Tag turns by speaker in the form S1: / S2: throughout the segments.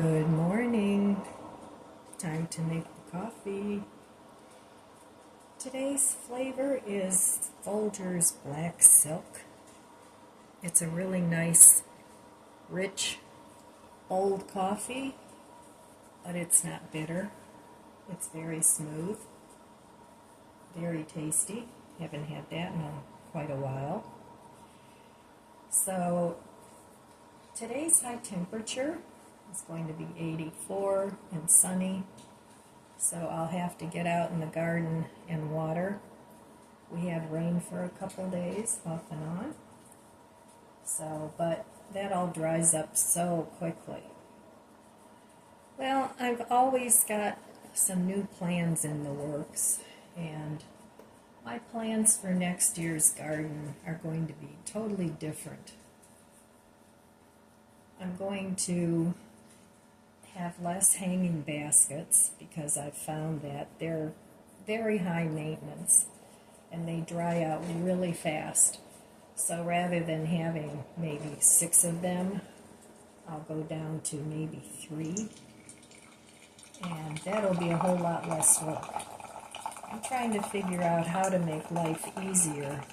S1: Good morning. Time to make the coffee. Today's flavor is Folgers Black Silk. It's a really nice, rich, old coffee, but it's not bitter. It's very smooth, very tasty. Haven't had that in quite a while. So today's high temperature is going to be 84 and sunny, so I'll have to get out in the garden and water. We had rain for a couple days off and on, but that all dries up so quickly. Well, I've always got some new plans in the works, and my plans for next year's garden are going to be totally different. I'm going to have less hanging baskets because I've found that they're very high maintenance and they dry out really fast. So rather than having maybe 6 of them, I'll go down to maybe 3, and that'll be a whole lot less work. I'm trying to figure out how to make life easier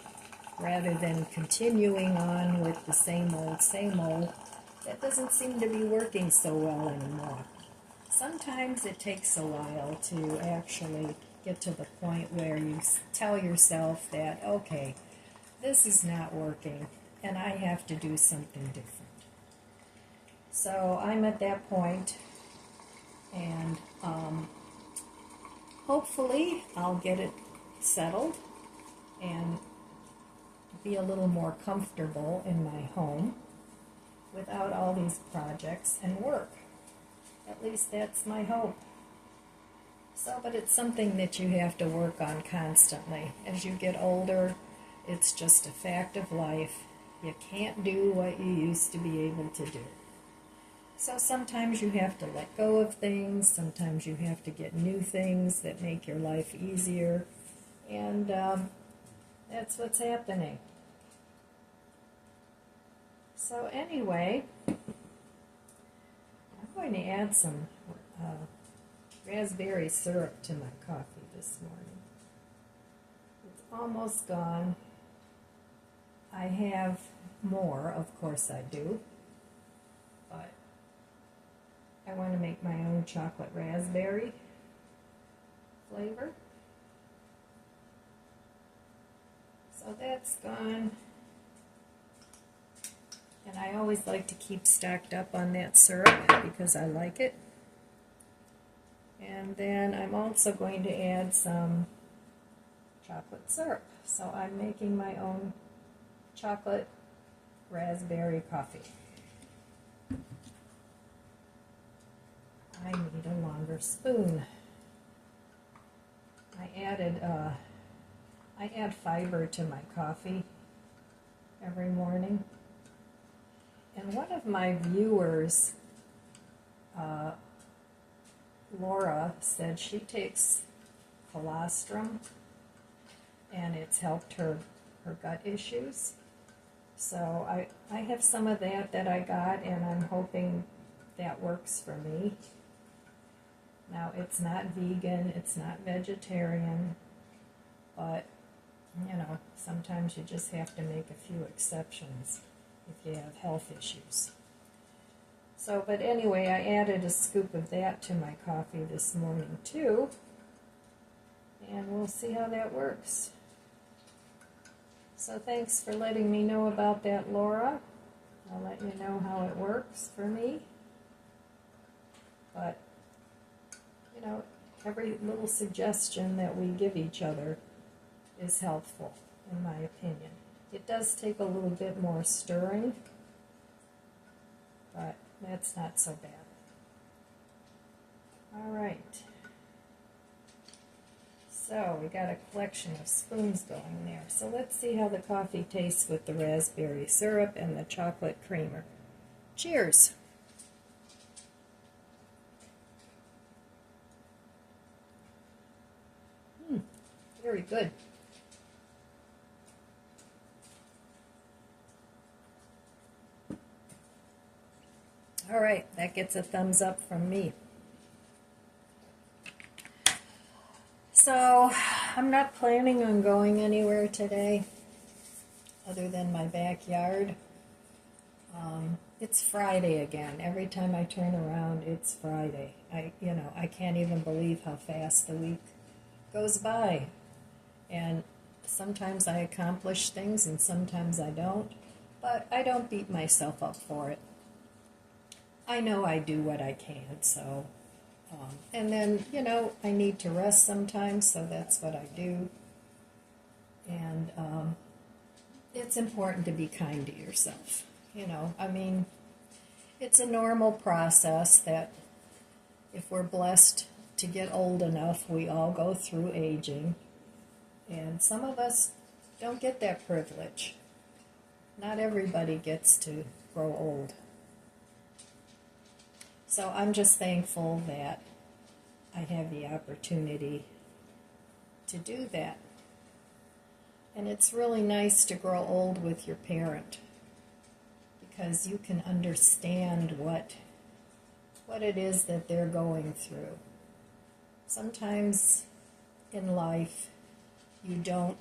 S1: rather than continuing on with the same old. That doesn't seem to be working so well anymore. Sometimes it takes a while to actually get to the point where you tell yourself that, okay, this is not working and I have to do something different. So I'm at that point, and hopefully I'll get it settled and be a little more comfortable in my home without all these projects and work. At least that's my hope. So, but it's something that you have to work on constantly. As you get older, it's just a fact of life. You can't do what you used to be able to do. So sometimes you have to let go of things, sometimes you have to get new things that make your life easier, and that's what's happening. So anyway, I'm going to add some raspberry syrup to my coffee this morning. It's almost gone. I have more, of course I do, but I want to make my own chocolate raspberry flavor. So that's gone. And I always like to keep stocked up on that syrup because I like it. And then I'm also going to add some chocolate syrup. So I'm making my own chocolate raspberry coffee. I need a longer spoon. I add fiber to my coffee every morning. And one of my viewers, Laura, said she takes colostrum and it's helped her gut issues. So I have some of that I got, and I'm hoping that works for me. Now, it's not vegan, it's not vegetarian, but, sometimes you just have to make a few exceptions if you have health issues. So, but anyway, I added a scoop of that to my coffee this morning too, and we'll see how that works. So thanks for letting me know about that, Laura. I'll let you know how it works for me. But, every little suggestion that we give each other is helpful, in my opinion. It does take a little bit more stirring, but that's not so bad. All right. So we got a collection of spoons going there. So let's see how the coffee tastes with the raspberry syrup and the chocolate creamer. Cheers. Very good. All right, that gets a thumbs up from me. So I'm not planning on going anywhere today other than my backyard. It's Friday again. Every time I turn around, it's Friday. I can't even believe how fast the week goes by. And sometimes I accomplish things and sometimes I don't. But I don't beat myself up for it. I know I do what I can, so. And then, I need to rest sometimes, so that's what I do. And it's important to be kind to yourself. It's a normal process that if we're blessed to get old enough, we all go through aging. And some of us don't get that privilege. Not everybody gets to grow old. So I'm just thankful that I have the opportunity to do that. And it's really nice to grow old with your parent because you can understand what it is that they're going through. Sometimes in life you don't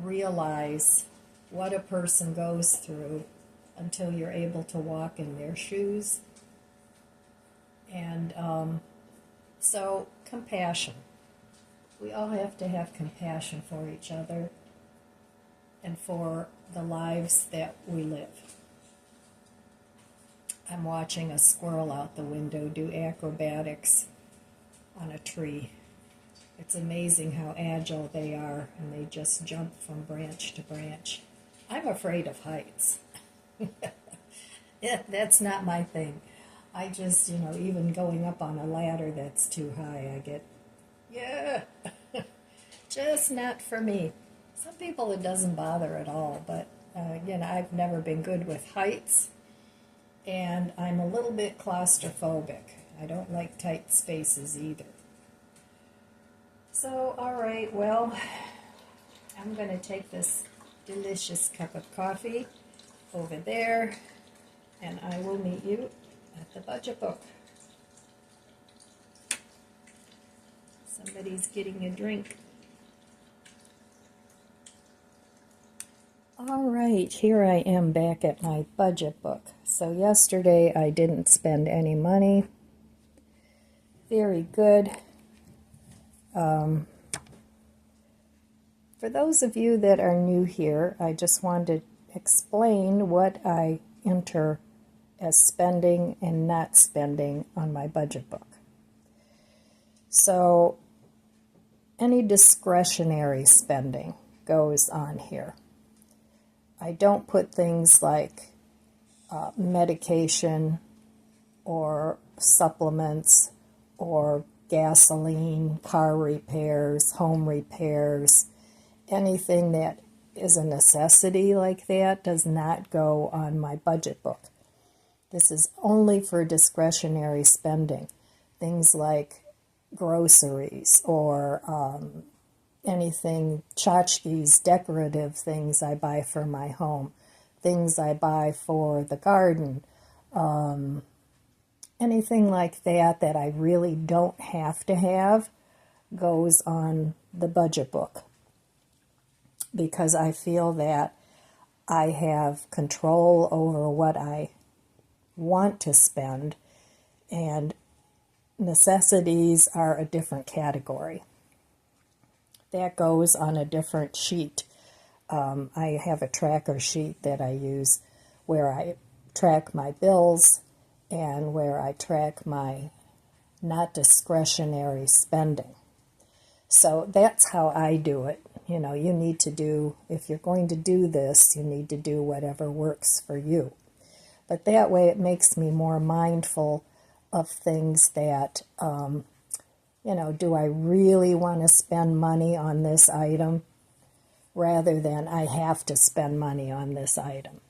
S1: realize what a person goes through until you're able to walk in their shoes. And so compassion. We all have to have compassion for each other and for the lives that we live. I'm watching a squirrel out the window do acrobatics on a tree. It's amazing how agile they are, and they just jump from branch to branch. I'm afraid of heights. That's not my thing. I just, even going up on a ladder that's too high, I get, just not for me. Some people it doesn't bother at all, but, I've never been good with heights, and I'm a little bit claustrophobic. I don't like tight spaces either. So, all right, well, I'm going to take this delicious cup of coffee over there, and I will meet you at the budget book. Somebody's getting a drink. All right, here I am back at my budget book. So yesterday I didn't spend any money. Very good. For those of you that are new here, I just wanted to explain what I enter as spending and not spending on my budget book. So any discretionary spending goes on here. I don't put things like medication or supplements or gasoline, car repairs, home repairs. Anything that is a necessity like that does not go on my budget book. This is only for discretionary spending. Things like groceries or anything, tchotchkes, decorative things I buy for my home, things I buy for the garden, anything like that that I really don't have to have goes on the budget book because I feel that I have control over what I want to spend, and necessities are a different category. That goes on a different sheet. I have a tracker sheet that I use where I track my bills and where I track my not discretionary spending. So that's how I do it. You need to do, if you're going to do this, you need to do whatever works for you. But that way it makes me more mindful of things that, do I really want to spend money on this item rather than I have to spend money on this item.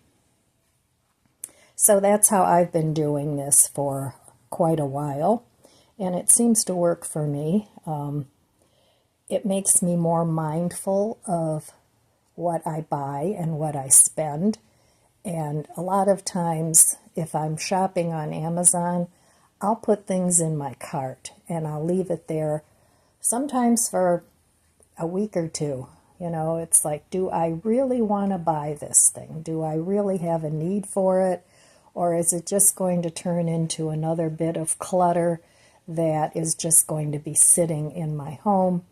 S1: So that's how I've been doing this for quite a while, and it seems to work for me. It makes me more mindful of what I buy and what I spend. And a lot of times, if I'm shopping on Amazon, I'll put things in my cart and I'll leave it there sometimes for a week or two. You know, it's like, do I really want to buy this thing? Do I really have a need for it? Or is it just going to turn into another bit of clutter that is just going to be sitting in my home?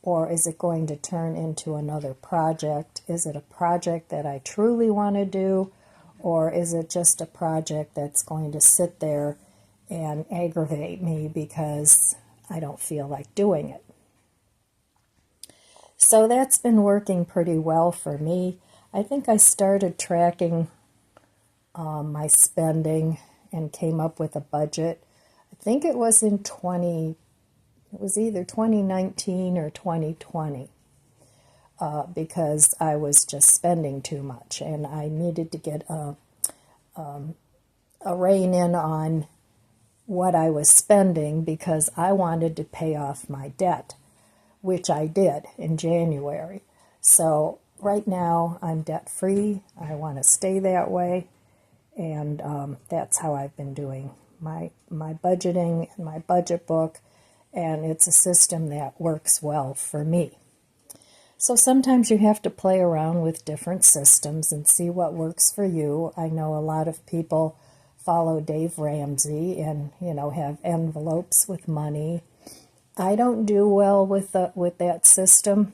S1: Or is it going to turn into another project? Is it a project that I truly want to do? Or is it just a project that's going to sit there and aggravate me because I don't feel like doing it? So that's been working pretty well for me. I think I started tracking my spending and came up with a budget. I think it was in it was either 2019 or 2020 because I was just spending too much and I needed to get a rein in on what I was spending because I wanted to pay off my debt, which I did in January. So right now I'm debt free. I want to stay that way, and that's how I've been doing my budgeting and my budget book, and it's a system that works well for me. So sometimes you have to play around with different systems and see what works for you. I know a lot of people follow Dave Ramsey and, you know, have envelopes with money. I don't do well with that system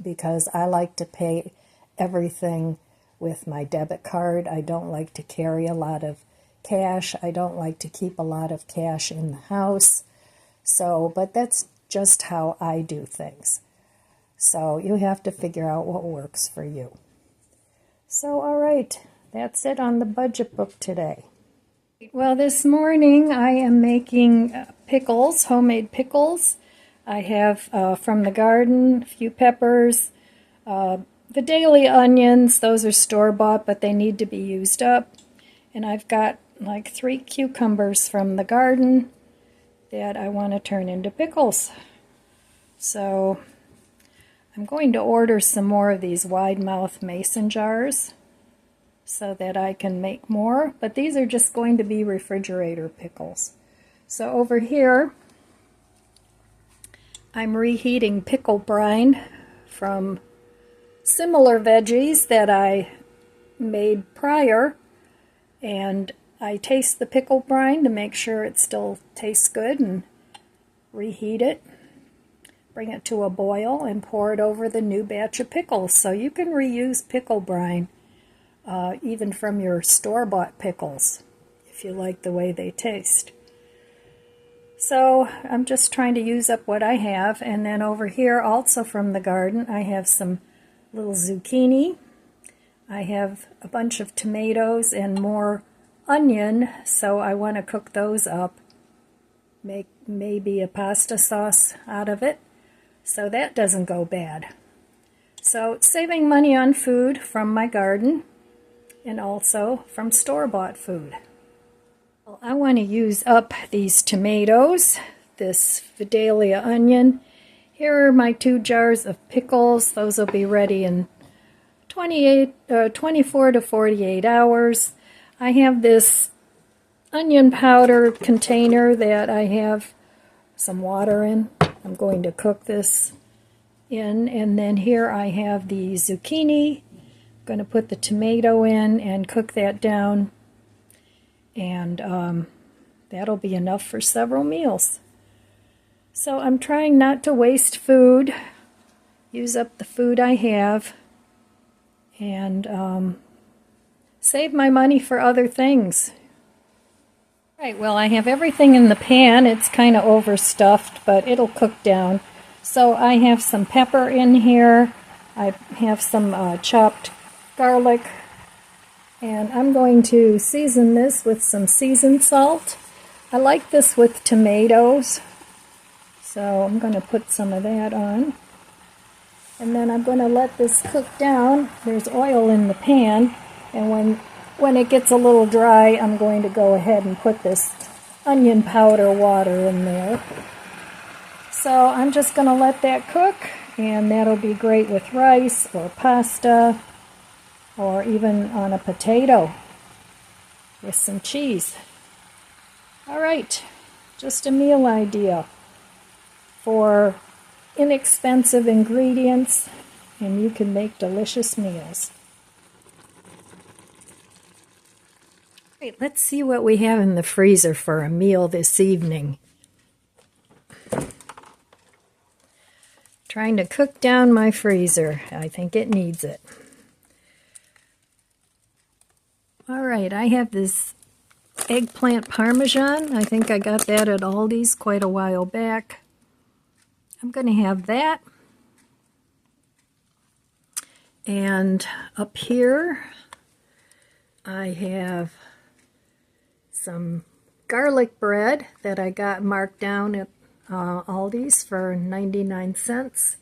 S1: because I like to pay everything with my debit card. I don't like to carry a lot of cash. I don't like to keep a lot of cash in the house. So, but that's just how I do things. So you have to figure out what works for you. So, all right, that's it on the budget book today. Well, this morning I am making pickles, homemade pickles. I have from the garden a few peppers, the daily onions. Those are store-bought, but they need to be used up. And I've got like 3 cucumbers from the garden that I want to turn into pickles. So I'm going to order some more of these wide-mouth mason jars so that I can make more, but these are just going to be refrigerator pickles. So over here, I'm reheating pickle brine from similar veggies that I made prior, and I taste the pickle brine to make sure it still tastes good and reheat it. Bring it to a boil and pour it over the new batch of pickles. So you can reuse pickle brine even from your store-bought pickles if you like the way they taste. So I'm just trying to use up what I have. And then over here, also from the garden, I have some little zucchini. I have a bunch of tomatoes and more onion, so I want to cook those up, make maybe a pasta sauce out of it, so that doesn't go bad. So saving money on food from my garden and also from store-bought food. Well, I want to use up these tomatoes, this Vidalia onion. Here are my 2 jars of pickles. Those will be ready in 24 to 48 hours. I have this onion powder container that I have some water in. I'm going to cook this in, and then here I have the zucchini. I'm going to put the tomato in and cook that down, and that'll be enough for several meals. So I'm trying not to waste food, use up the food I have, and save my money for other things. Right, well, I have everything in the pan. It's kind of overstuffed, but it'll cook down. So I have some pepper in here. I have some chopped garlic. And I'm going to season this with some seasoned salt. I like this with tomatoes. So I'm going to put some of that on. And then I'm going to let this cook down. There's oil in the pan. And when it gets a little dry, I'm going to go ahead and put this onion powder water in there. So I'm just going to let that cook, and that'll be great with rice or pasta or even on a potato with some cheese. All right, just a meal idea for inexpensive ingredients, and you can make delicious meals. Right, let's see what we have in the freezer for a meal this evening. Trying to cook down my freezer. I think it needs it. All right, I have this eggplant parmesan. I think I got that at Aldi's quite a while back. I'm going to have that. And up here, I have some garlic bread that I got marked down at Aldi's for 99 cents.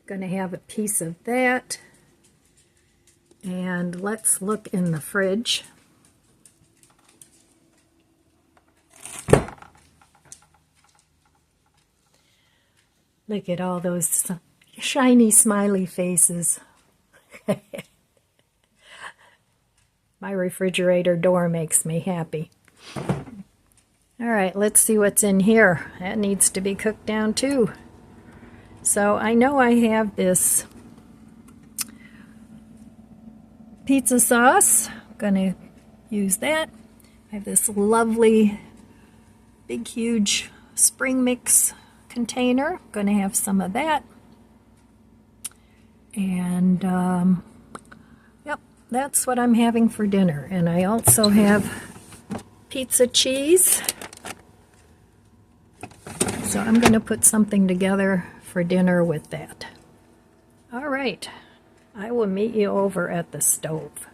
S1: Going to have a piece of that. And let's look in the fridge. Look at all those shiny, smiley faces. My refrigerator door makes me happy. All right, let's see what's in here. That needs to be cooked down too. So I know I have this pizza sauce. I'm gonna use that. I have this lovely, big, huge spring mix container. I'm gonna have some of that. And yep, that's what I'm having for dinner. And I also have pizza cheese. So I'm going to put something together for dinner with that. All right, I will meet you over at the stove.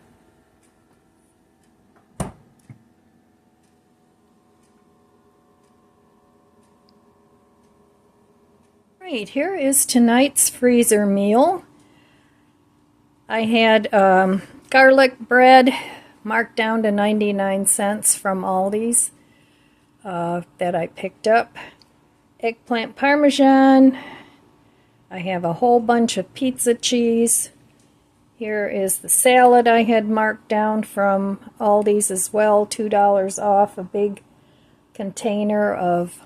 S1: Right, here is tonight's freezer meal. I had garlic bread marked down to 99 cents from Aldi's that I picked up. Eggplant parmesan. I have a whole bunch of pizza cheese. Here is the salad I had marked down from Aldi's as well, $2 off, a big container of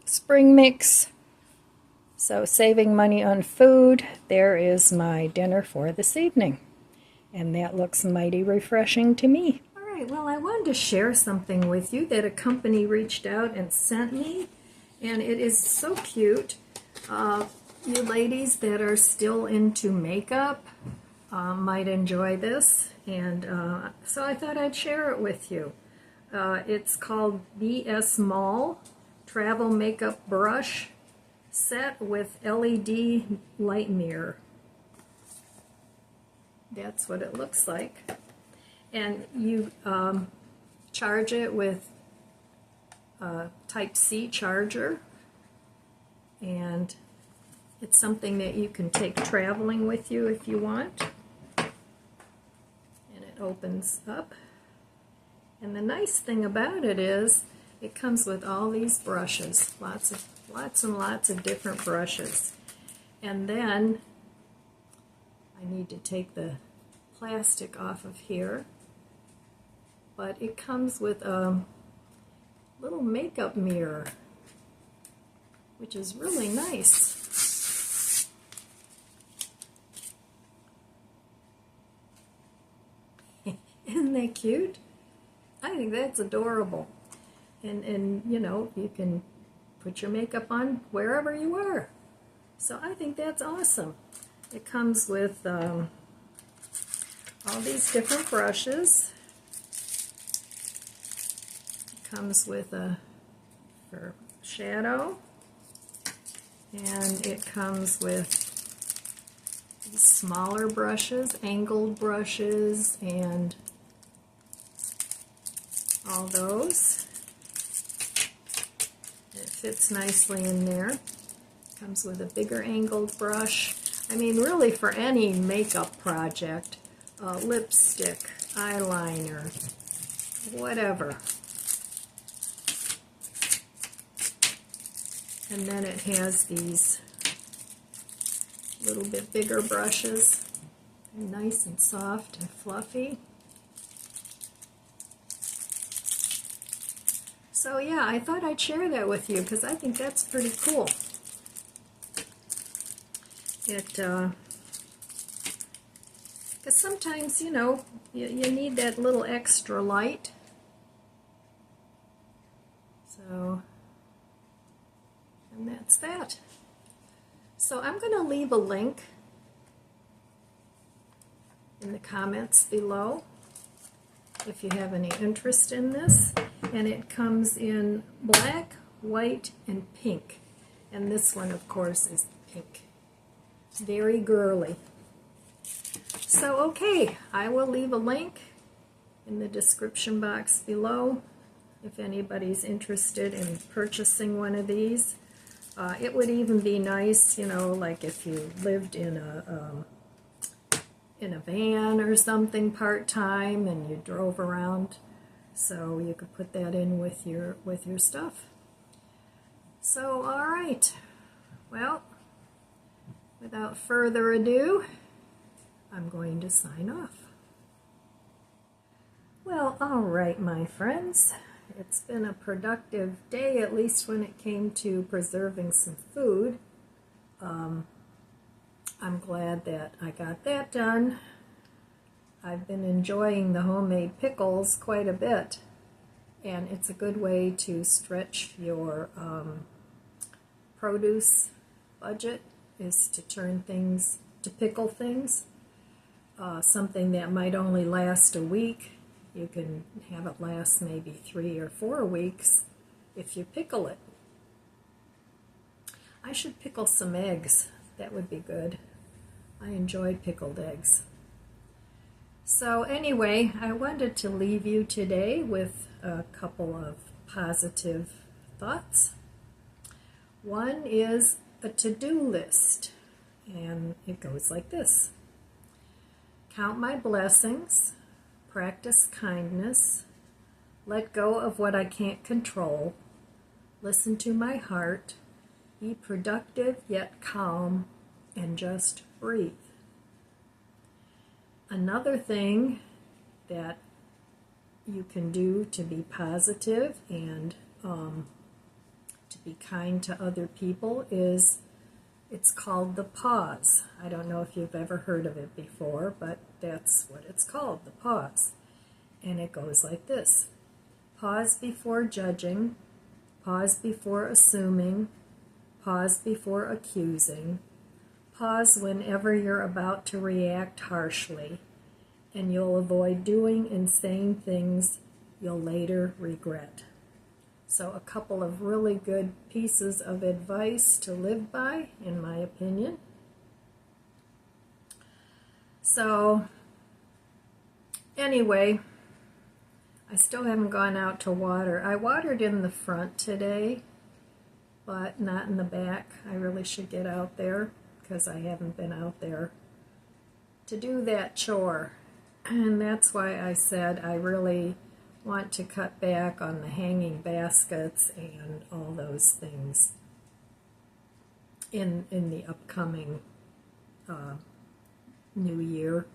S1: spring mix. So saving money on food. There is my dinner for this evening. And that looks mighty refreshing to me. All right, well, I wanted to share something with you that a company reached out and sent me. And it is so cute. You ladies that are still into makeup might enjoy this. And so I thought I'd share it with you. It's called BS Mall Travel Makeup Brush Set with LED light mirror. That's what it looks like. And you charge it with Type-C charger, and it's something that you can take traveling with you if you want. And it opens up, and the nice thing about it is it comes with all these brushes, lots and lots of different brushes. And then I need to take the plastic off of here, but it comes with a little makeup mirror, which is really nice. Isn't that cute? I think that's adorable. And you know, you can put your makeup on wherever you are. So I think that's awesome. It comes with all these different brushes. Comes with a for shadow, and it comes with these smaller brushes, angled brushes, and all those. It fits nicely in there. Comes with a bigger angled brush. I mean, really for any makeup project, lipstick, eyeliner, whatever. And then it has these little bit bigger brushes, nice and soft and fluffy. So yeah, I thought I'd share that with you because I think that's pretty cool. Because sometimes, you know, you need that little extra light. So, and that's that. So I'm going to leave a link in the comments below if you have any interest in this. And it comes in black, white, and pink. And this one, of course, is pink. Very girly. So, okay, I will leave a link in the description box below if anybody's interested in purchasing one of these. It would even be nice, you know, like if you lived in a van or something part-time and you drove around, so you could put that in with your stuff. So, all right. Well, without further ado, I'm going to sign off. Well, all right, my friends. It's been a productive day, at least when it came to preserving some food. I'm glad that I got that done. I've been enjoying the homemade pickles quite a bit, and it's a good way to stretch your produce budget, is to pickle things. Something that might only last a week, you can have it last maybe 3 or 4 weeks if you pickle it. I should pickle some eggs. That would be good. I enjoy pickled eggs. So anyway, I wanted to leave you today with a couple of positive thoughts. One is a to-do list, and it goes like this. Count my blessings, practice kindness, let go of what I can't control, listen to my heart, be productive yet calm, and just breathe. Another thing that you can do to be positive and to be kind to other people is, it's called the pause. I don't know if you've ever heard of it before, but that's what it's called, the pause. And it goes like this. Pause before judging, pause before assuming, pause before accusing, pause whenever you're about to react harshly, and you'll avoid doing and saying things you'll later regret. So a couple of really good pieces of advice to live by, in my opinion. So anyway, I still haven't gone out to water. I watered in the front today, but not in the back. I really should get out there because I haven't been out there to do that chore. And that's why I said I really want to cut back on the hanging baskets and all those things in the upcoming new year,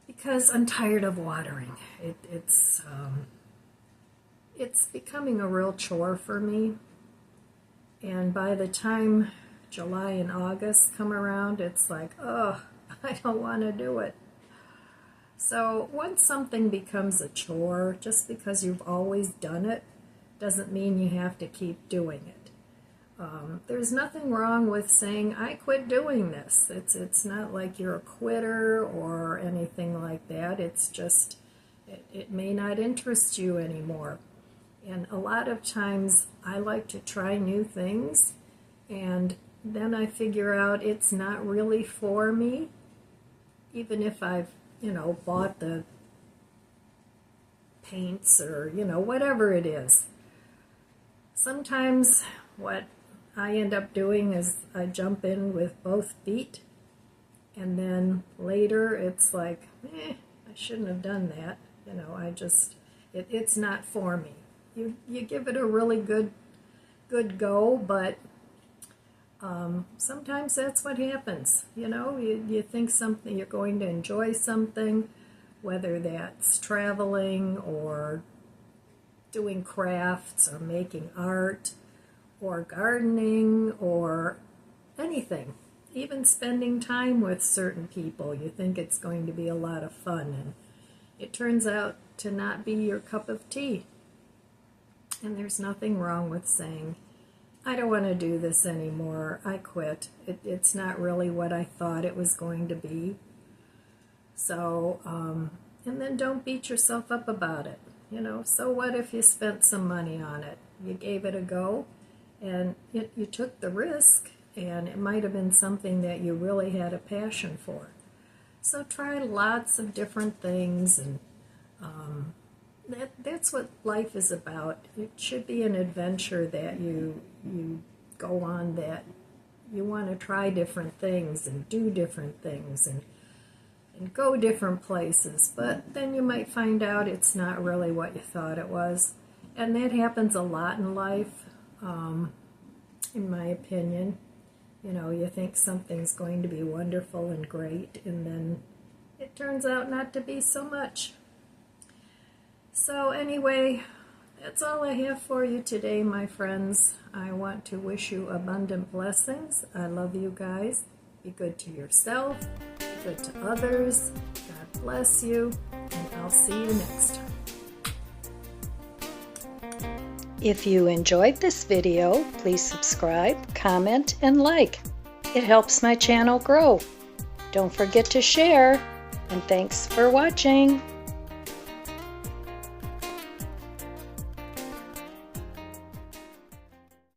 S1: because I'm tired of watering. It's becoming a real chore for me, and by the time July and August come around, it's like, oh, I don't want to do it. So once something becomes a chore, just because you've always done it, doesn't mean you have to keep doing it. There's nothing wrong with saying, I quit doing this. It's not like you're a quitter or anything like that. It's just, it may not interest you anymore. And a lot of times I like to try new things, and then I figure out it's not really for me, even if I've bought the paints or, whatever it is. Sometimes what I end up doing is I jump in with both feet, and then later it's like, I shouldn't have done that. It's not for me. You give it a really good go, but sometimes that's what happens. You think something, you're going to enjoy something, whether that's traveling or doing crafts or making art or gardening or anything. Even spending time with certain people, you think it's going to be a lot of fun, and it turns out to not be your cup of tea. And there's nothing wrong with saying, I don't want to do this anymore, I quit. It's not really what I thought it was going to be. So, and then don't beat yourself up about it. You know, so what if you spent some money on it? You gave it a go, and you took the risk, and it might have been something that you really had a passion for. So try lots of different things, and that's what life is about. It should be an adventure that you go on, that you want to try different things and do different things and go different places, but then you might find out it's not really what you thought it was. And that happens a lot in life, in my opinion. You know, you think something's going to be wonderful and great, and then it turns out not to be so much. So anyway, that's all I have for you today, my friends. I want to wish you abundant blessings. I love you guys. Be good to yourself. Be good to others. God bless you, and I'll see you next time. If you enjoyed this video, please subscribe, comment, and like. It helps my channel grow. Don't forget to share, and thanks for watching.